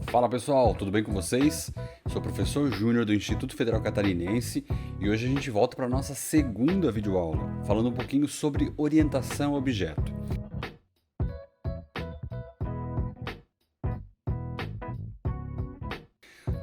Fala pessoal, tudo bem com vocês? Sou o professor Júnior do Instituto Federal Catarinense e hoje a gente volta para a nossa segunda videoaula, falando um pouquinho sobre orientação a objeto.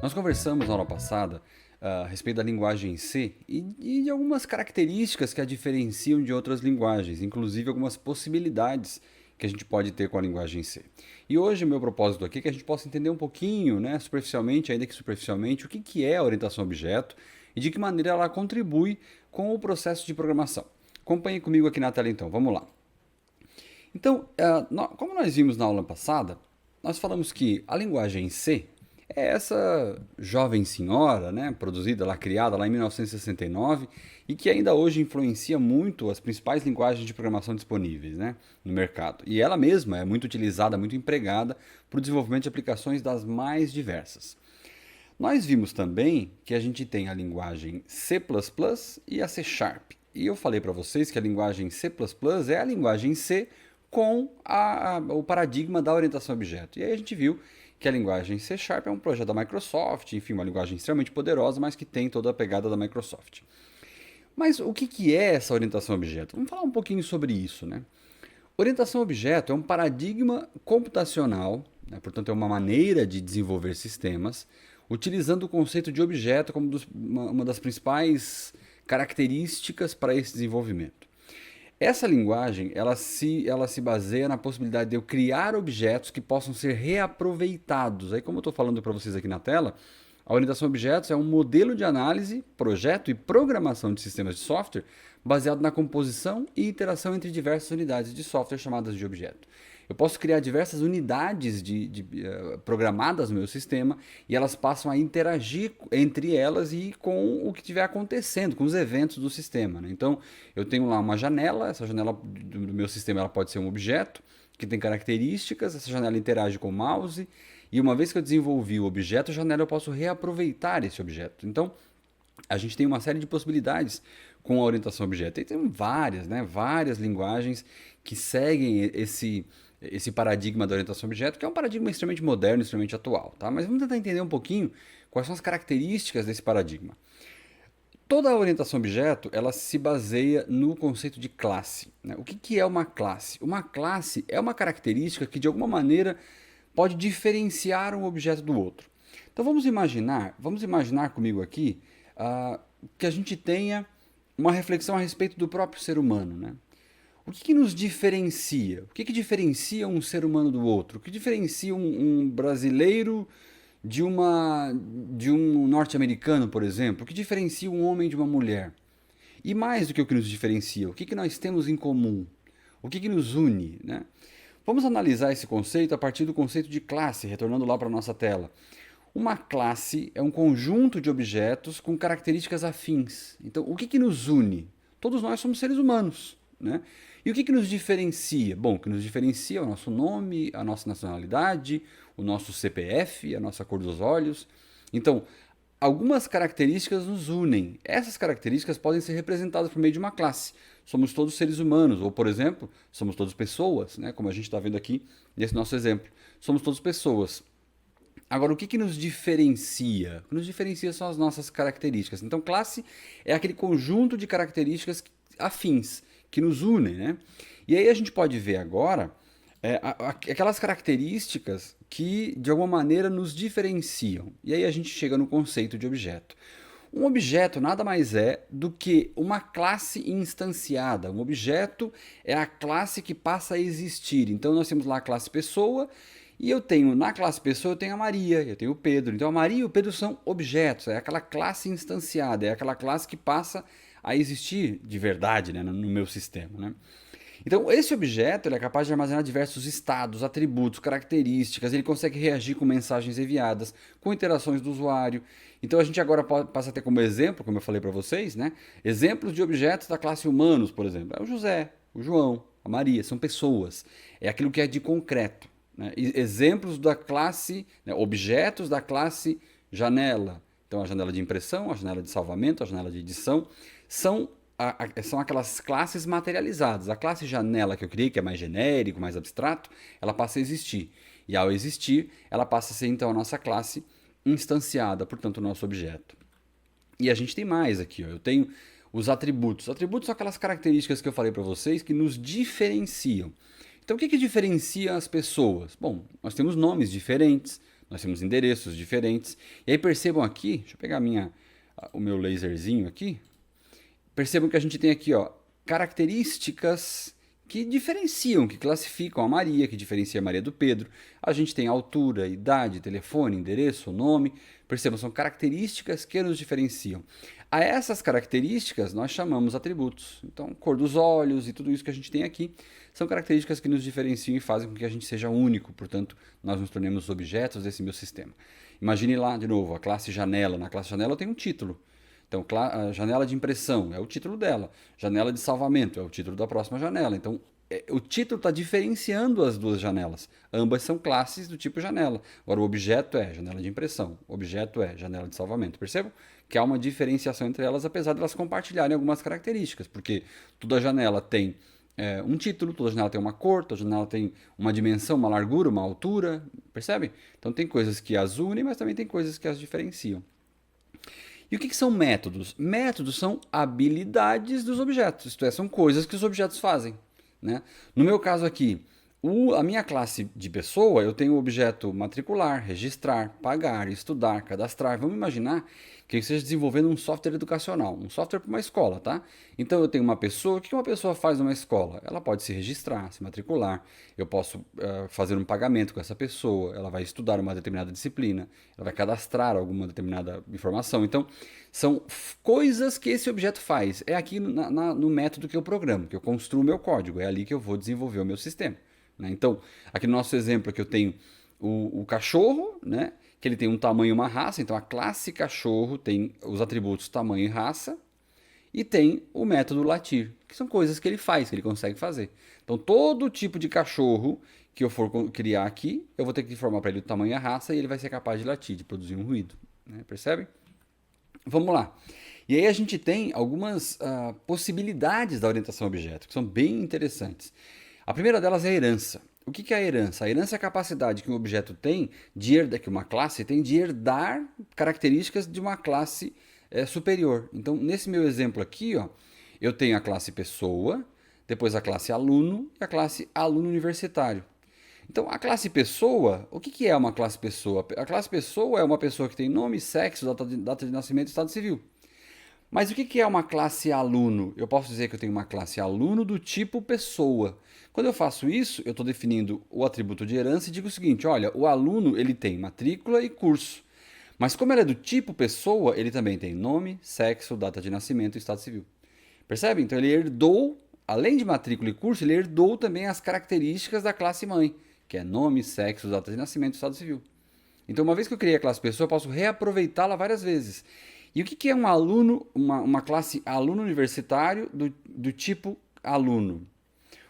Nós conversamos na aula passada a respeito da linguagem C e de algumas características que a diferenciam de outras linguagens, inclusive algumas possibilidades que a gente pode ter com a linguagem C. E hoje o meu propósito aqui é que a gente possa entender um pouquinho, né, superficialmente, ainda que superficialmente, o que é a orientação a objeto e de que maneira ela contribui com o processo de programação. Acompanhe comigo aqui na tela então, vamos lá. Então, como nós vimos na aula passada, nós falamos que a linguagem C é essa jovem senhora, né, produzida lá, criada lá em 1969 e que ainda hoje influencia muito as principais linguagens de programação disponíveis, né, no mercado. E ela mesma é muito utilizada, muito empregada para o desenvolvimento de aplicações das mais diversas. Nós vimos também que a gente tem a linguagem C++ e a C Sharp. E eu falei para vocês que a linguagem C++ é a linguagem C com o paradigma da orientação a objeto. E aí a gente viu que a linguagem C Sharp é um projeto da Microsoft, enfim, uma linguagem extremamente poderosa, mas que tem toda a pegada da Microsoft. Mas o que é essa orientação a objeto? Vamos falar um pouquinho sobre isso, né? Orientação a objeto é um paradigma computacional, né? Portanto, é uma maneira de desenvolver sistemas, utilizando o conceito de objeto como uma das principais características para esse desenvolvimento. Essa linguagem, ela se baseia na possibilidade de eu criar objetos que possam ser reaproveitados. Aí, como eu estou falando para vocês aqui na tela, a orientação a objetos é um modelo de análise, projeto e programação de sistemas de software baseado na composição e interação entre diversas unidades de software chamadas de objeto. Eu posso criar diversas unidades programadas no meu sistema e elas passam a interagir entre elas e com o que estiver acontecendo, com os eventos do sistema, né? Então, eu tenho lá uma janela, essa janela do meu sistema ela pode ser um objeto que tem características, essa janela interage com o mouse e uma vez que eu desenvolvi o objeto, a janela eu posso reaproveitar esse objeto. Então, a gente tem uma série de possibilidades com a orientação a objeto. E tem várias, né? Várias linguagens que seguem esse paradigma da orientação a objeto, que é um paradigma extremamente moderno, extremamente atual, tá? Mas vamos tentar entender um pouquinho quais são as características desse paradigma. Toda a orientação a objeto, ela se baseia no conceito de classe, né? O que é uma classe? Uma classe é uma característica que, de alguma maneira, pode diferenciar um objeto do outro. Então vamos imaginar comigo aqui que a gente tenha uma reflexão a respeito do próprio ser humano, né? O que nos diferencia? O que diferencia um ser humano do outro? O que diferencia um brasileiro de um norte-americano, por exemplo? O que diferencia um homem de uma mulher? E mais do que o que nos diferencia, o que nós temos em comum? O que nos une, né? Vamos analisar esse conceito a partir do conceito de classe, retornando lá para a nossa tela. Uma classe é um conjunto de objetos com características afins. Então, o que nos une? Todos nós somos seres humanos, né? E o que nos diferencia? Bom, o que nos diferencia é o nosso nome, a nossa nacionalidade, o nosso CPF, a nossa cor dos olhos. Então, algumas características nos unem. Essas características podem ser representadas por meio de uma classe. Somos todos seres humanos, ou, por exemplo, somos todos pessoas, né? Como a gente está vendo aqui nesse nosso exemplo. Somos todos pessoas. Agora, o que nos diferencia? O que nos diferencia são as nossas características. Então, classe é aquele conjunto de características afins que nos unem, né? E aí a gente pode ver agora aquelas características que, de alguma maneira, nos diferenciam. E aí a gente chega no conceito de objeto. Um objeto nada mais é do que uma classe instanciada. Um objeto é a classe que passa a existir. Então, nós temos lá a classe pessoa. E na classe pessoa, eu tenho a Maria, eu tenho o Pedro. Então a Maria e o Pedro são objetos, é aquela classe instanciada, é aquela classe que passa a existir de verdade, né, no meu sistema, né? Então esse objeto ele é capaz de armazenar diversos estados, atributos, características, ele consegue reagir com mensagens enviadas, com interações do usuário. Então a gente agora passa a ter como exemplo, como eu falei para vocês, né, exemplos de objetos da classe humanos, por exemplo. É o José, o João, a Maria, são pessoas. É aquilo que é de concreto. Né? Exemplos da classe, né, objetos da classe janela. Então, a janela de impressão, a janela de salvamento, a janela de edição, são aquelas classes materializadas. A classe janela que eu criei, que é mais genérico, mais abstrato, ela passa a existir. E ao existir, ela passa a ser então a nossa classe instanciada, portanto, o nosso objeto. E a gente tem mais aqui, ó. Eu tenho os atributos. Atributos são aquelas características que eu falei para vocês que nos diferenciam. Então, o que diferencia as pessoas? Bom, nós temos nomes diferentes, nós temos endereços diferentes. E aí percebam aqui, deixa eu pegar o meu laserzinho aqui. Percebam que a gente tem aqui, ó, características que diferenciam, que classificam a Maria, que diferencia a Maria do Pedro. A gente tem altura, idade, telefone, endereço, nome. Percebam, são características que nos diferenciam. A essas características nós chamamos atributos. Então, cor dos olhos e tudo isso que a gente tem aqui são características que nos diferenciam e fazem com que a gente seja único. Portanto, nós nos tornemos objetos desse meu sistema. Imagine lá, de novo, a classe janela. Na classe janela eu tenho um título. Então, a janela de impressão é o título dela. Janela de salvamento é o título da próxima janela. Então, o título está diferenciando as duas janelas. Ambas são classes do tipo janela. Agora, o objeto é janela de impressão. O objeto é janela de salvamento. Percebam que há uma diferenciação entre elas, apesar de elas compartilharem algumas características. Porque toda janela tem um título, toda janela tem uma cor, toda janela tem uma dimensão, uma largura, uma altura. Percebe? Então, tem coisas que as unem, mas também tem coisas que as diferenciam. E o que são métodos? Métodos são habilidades dos objetos, isto é, são coisas que os objetos fazem. Né? No meu caso aqui, a minha classe de pessoa, eu tenho o objeto matricular, registrar, pagar, estudar, cadastrar. Vamos imaginar que eu esteja desenvolvendo um software educacional, um software para uma escola, tá? Então eu tenho uma pessoa, o que uma pessoa faz numa escola? Ela pode se registrar, se matricular, eu posso fazer um pagamento com essa pessoa, ela vai estudar uma determinada disciplina, ela vai cadastrar alguma determinada informação. Então, são coisas que esse objeto faz. É aqui no método que eu programo, que eu construo o meu código, é ali que eu vou desenvolver o meu sistema. Né? Então, aqui no nosso exemplo aqui eu tenho o cachorro, né? Que ele tem um tamanho e uma raça. Então, a classe cachorro tem os atributos tamanho e raça. E tem o método latir, que são coisas que ele faz, que ele consegue fazer. Então, todo tipo de cachorro que eu for criar aqui, eu vou ter que informar para ele o tamanho e a raça e ele vai ser capaz de latir, de produzir um ruído. Né? Percebe? Vamos lá. E aí a gente tem algumas possibilidades da orientação a objeto, que são bem interessantes. A primeira delas é a herança. O que é a herança? A herança é a capacidade que um objeto tem, que uma classe tem, de herdar características de uma classe superior. Então, nesse meu exemplo aqui, ó, eu tenho a classe pessoa, depois a classe aluno e a classe aluno universitário. Então, a classe pessoa, o que é uma classe pessoa? A classe pessoa é uma pessoa que tem nome, sexo, data de nascimento e estado civil. Mas o que é uma classe aluno? Eu posso dizer que eu tenho uma classe aluno do tipo pessoa. Quando eu faço isso, eu estou definindo o atributo de herança e digo o seguinte, olha, o aluno ele tem matrícula e curso. Mas como ele é do tipo pessoa, ele também tem nome, sexo, data de nascimento e estado civil. Percebe? Então ele herdou, além de matrícula e curso, ele herdou também as características da classe mãe, que é nome, sexo, data de nascimento e estado civil. Então uma vez que eu criei a classe pessoa, eu posso reaproveitá-la várias vezes. E o que é um aluno, uma classe aluno universitário do tipo aluno?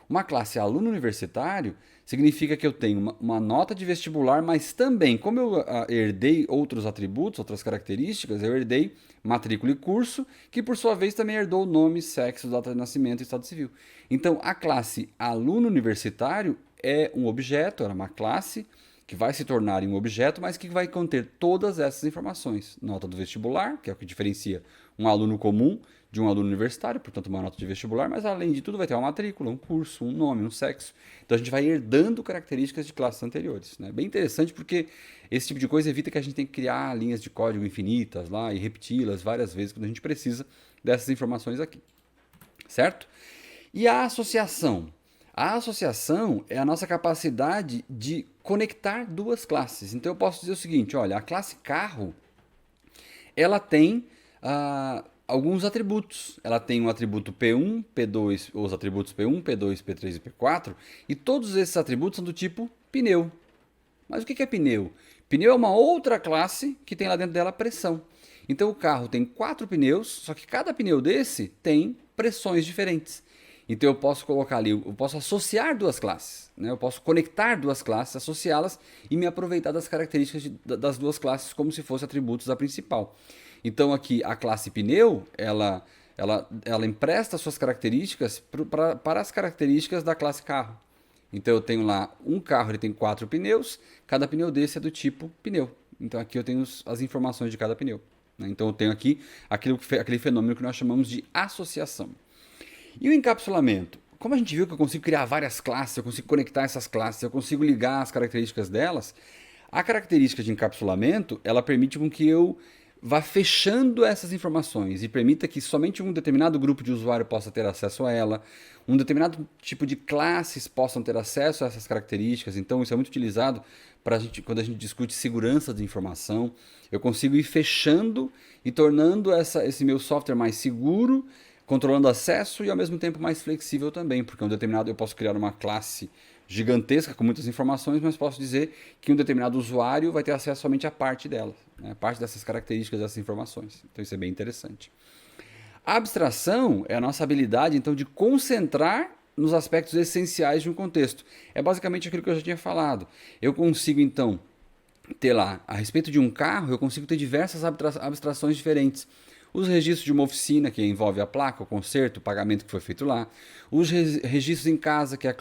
Uma classe aluno universitário significa que eu tenho uma nota de vestibular, mas também, como eu herdei outros atributos, outras características, eu herdei matrícula e curso, que por sua vez também herdou nome, sexo, data de nascimento e estado civil. Então, a classe aluno universitário é um objeto, era uma classe que vai se tornar em um objeto, mas que vai conter todas essas informações. Nota do vestibular, que é o que diferencia um aluno comum de um aluno universitário, portanto uma nota de vestibular, mas além de tudo vai ter uma matrícula, um curso, um nome, um sexo. Então a gente vai herdando características de classes anteriores. Né? Bem interessante porque esse tipo de coisa evita que a gente tenha que criar linhas de código infinitas lá e repeti-las várias vezes quando a gente precisa dessas informações aqui. Certo? E a associação? A associação é a nossa capacidade de conectar duas classes. Então eu posso dizer o seguinte, olha, a classe carro, ela tem alguns atributos. Ela tem um atributo P1, P2, os atributos P1, P2, P3 e P4, e todos esses atributos são do tipo pneu. Mas o que é pneu? Pneu é uma outra classe que tem lá dentro dela pressão. Então o carro tem 4 pneus, só que cada pneu desse tem pressões diferentes. Então eu posso colocar ali, eu posso associar duas classes, né? Eu posso conectar duas classes, associá-las e me aproveitar das características das duas classes como se fossem atributos da principal. Então aqui a classe pneu, ela empresta suas características para as características da classe carro. Então eu tenho lá um carro, ele tem 4 pneus, cada pneu desse é do tipo pneu. Então aqui eu tenho as informações de cada pneu. Né? Então eu tenho aqui aquele fenômeno que nós chamamos de associação. E o encapsulamento? Como a gente viu que eu consigo criar várias classes, eu consigo conectar essas classes, eu consigo ligar as características delas, a característica de encapsulamento, ela permite com que eu vá fechando essas informações e permita que somente um determinado grupo de usuário possa ter acesso a ela, um determinado tipo de classes possam ter acesso a essas características. Então isso é muito utilizado quando a gente discute segurança de informação. Eu consigo ir fechando e tornando esse meu software mais seguro, controlando acesso e ao mesmo tempo mais flexível também, porque eu posso criar uma classe gigantesca com muitas informações, mas posso dizer que um determinado usuário vai ter acesso somente a parte dela, né? Parte dessas características, dessas informações. Então isso é bem interessante. A abstração é a nossa habilidade, então, de concentrar nos aspectos essenciais de um contexto. É basicamente aquilo que eu já tinha falado. Eu consigo, então, ter lá, a respeito de um carro, eu consigo ter diversas abstrações diferentes. Os registros de uma oficina, que envolve a placa, o conserto, o pagamento que foi feito lá. Os registros em casa, que é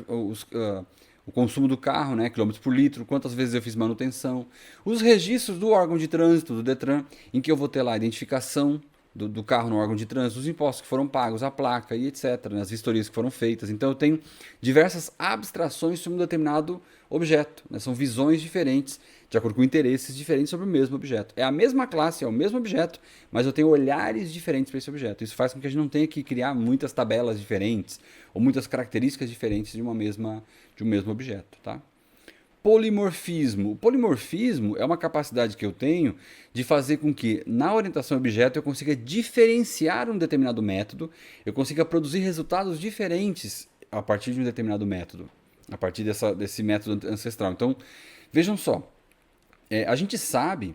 o consumo do carro, né, quilômetros por litro, quantas vezes eu fiz manutenção. Os registros do órgão de trânsito, do Detran, em que eu vou ter lá a identificação do carro no órgão de trânsito, os impostos que foram pagos, a placa e etc., né, as vistorias que foram feitas. Então eu tenho diversas abstrações sobre um determinado objeto, né, são visões diferentes, de acordo com interesses diferentes sobre o mesmo objeto. É a mesma classe, é o mesmo objeto, mas eu tenho olhares diferentes para esse objeto. Isso faz com que a gente não tenha que criar muitas tabelas diferentes ou muitas características diferentes de um mesmo objeto. Tá? Polimorfismo. O polimorfismo é uma capacidade que eu tenho de fazer com que, na orientação a objeto, eu consiga diferenciar um determinado método, eu consiga produzir resultados diferentes a partir de um determinado método, a partir desse método ancestral. Então, vejam só, a gente sabe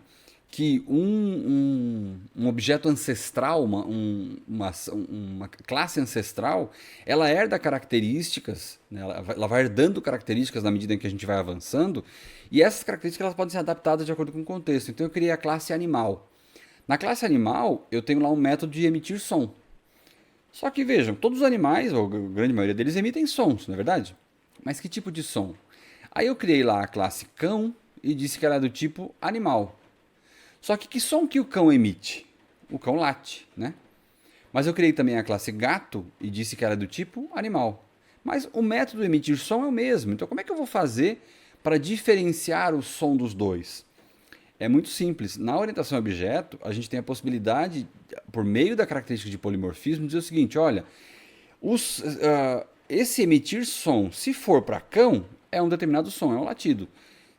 que um objeto ancestral, uma classe ancestral, ela herda características, né? Ela vai herdando características na medida em que a gente vai avançando, e essas características elas podem ser adaptadas de acordo com o contexto. Então eu criei a classe animal. Na classe animal, eu tenho lá um método de emitir som. Só que vejam, todos os animais, ou a grande maioria deles, emitem sons, não é verdade? Mas que tipo de som? Aí eu criei lá a classe cão e disse que ela é do tipo animal. Só que som que o cão emite? O cão late, né? Mas eu criei também a classe gato e disse que era do tipo animal. Mas o método de emitir som é o mesmo. Então como é que eu vou fazer para diferenciar o som dos dois? É muito simples. Na orientação a objeto, a gente tem a possibilidade, por meio da característica de polimorfismo, de dizer o seguinte, olha, esse emitir som, se for para cão, é um determinado som, é um latido.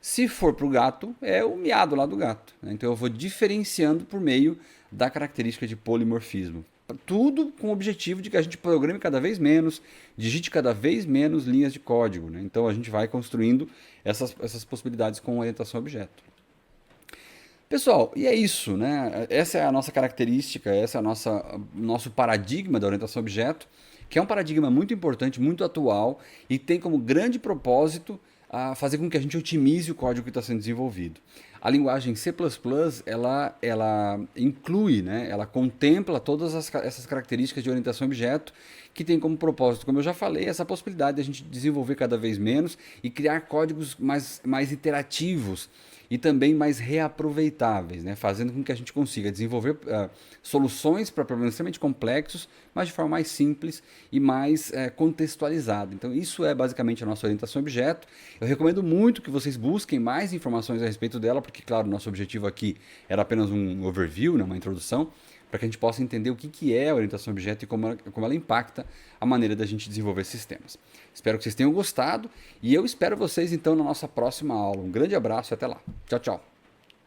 Se for para o gato, é o miado lá do gato. Né? Então eu vou diferenciando por meio da característica de polimorfismo. Tudo com o objetivo de que a gente programe cada vez menos, digite cada vez menos linhas de código. Né? Então a gente vai construindo essas possibilidades com orientação a objeto. Pessoal, e é isso, né? Essa é a nossa característica, esse é o nosso paradigma da orientação a objeto, que é um paradigma muito importante, muito atual e tem como grande propósito a fazer com que a gente otimize o código que está sendo desenvolvido. A linguagem C++, ela inclui, né, ela contempla todas essas características de orientação a objeto que tem como propósito, como eu já falei, essa possibilidade de a gente desenvolver cada vez menos e criar códigos mais iterativos e também mais reaproveitáveis, né? Fazendo com que a gente consiga desenvolver soluções para problemas extremamente complexos, mas de forma mais simples e mais contextualizada. Então isso é basicamente a nossa orientação a objeto. Eu recomendo muito que vocês busquem mais informações a respeito dela, porque claro, nosso objetivo aqui era apenas um overview, né? Uma introdução, para que a gente possa entender o que é a orientação a objeto e como ela impacta a maneira da gente desenvolver sistemas. Espero que vocês tenham gostado e eu espero vocês então na nossa próxima aula. Um grande abraço e até lá. Tchau, tchau.